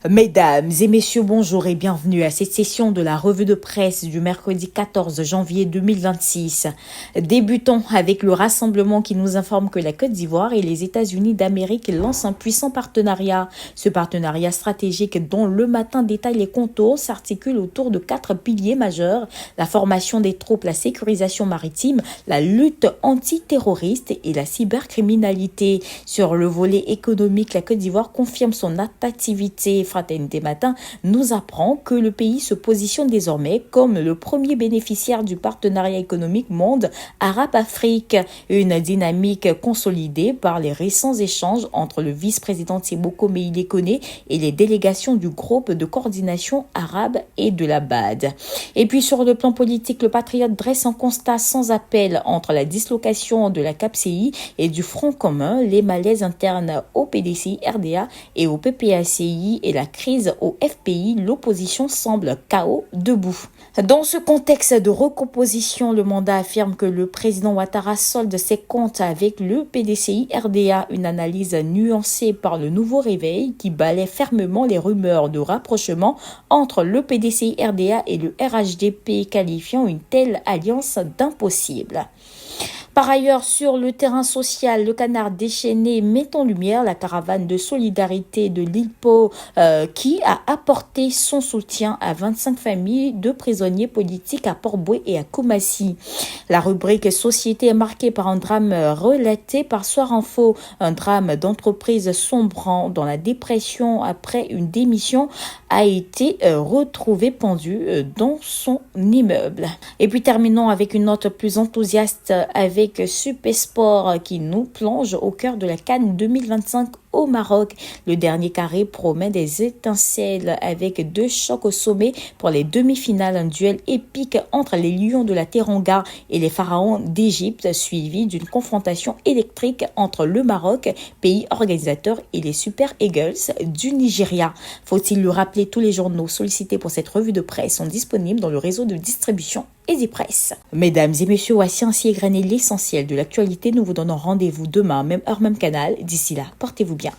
Mesdames et messieurs, bonjour et bienvenue à cette session de la revue de presse du mercredi 14 janvier 2026. Débutons avec le rassemblement qui nous informe que la Côte d'Ivoire et les États-Unis d'Amérique lancent un puissant partenariat. Ce partenariat stratégique dont le matin détaille les contours s'articule autour de 4 piliers majeurs: la formation des troupes, la sécurisation maritime, la lutte antiterroriste et la cybercriminalité. Sur le volet économique, la Côte d'Ivoire confirme son attractivité. Fraternité Matin nous apprend que le pays se positionne désormais comme le premier bénéficiaire du partenariat économique monde Arabe-Afrique, une dynamique consolidée par les récents échanges entre le vice-président Teboko Meïlé Koné et les délégations du groupe de coordination arabe et de la BAD. Et puis sur le plan politique, le Patriote dresse un constat sans appel entre la dislocation de la CAPCI et du Front commun, les malaises internes au PDCI-RDA et au PPACI et la crise au FPI, l'opposition semble KO debout. Dans ce contexte de recomposition, le mandat affirme que le président Ouattara solde ses comptes avec le PDCI-RDA, une analyse nuancée par le Nouveau Réveil qui balaie fermement les rumeurs de rapprochement entre le PDCI-RDA et le RHDP, qualifiant une telle alliance d'impossible. Par ailleurs, sur le terrain social, le Canard déchaîné met en lumière la caravane de solidarité de l'ILPO qui a apporté son soutien à 25 familles de prisonniers politiques à Port-Bouët et à Koumassi. La rubrique Société est marquée par un drame relaté par Soir Info, un drame d'entreprise sombrant dans la dépression après une démission a été retrouvé pendu dans son immeuble. Et puis terminons avec une note plus enthousiaste avec Supersport qui nous plonge au cœur de la CAN 2025 au Maroc. Le dernier carré promet des étincelles avec 2 chocs au sommet pour les demi-finales, un duel épique entre les Lions de la Teranga et les Pharaons d'Égypte, suivi d'une confrontation électrique entre le Maroc, pays organisateur, et les Super Eagles du Nigeria. Faut-il le rappeler, tous les journaux sollicités pour cette revue de presse sont disponibles dans le réseau de distribution EasyPress. Mesdames et messieurs, voici ainsi égrené l'essentiel de l'actualité. Nous vous donnons rendez-vous demain, même heure, même canal. D'ici là, portez-vous bien.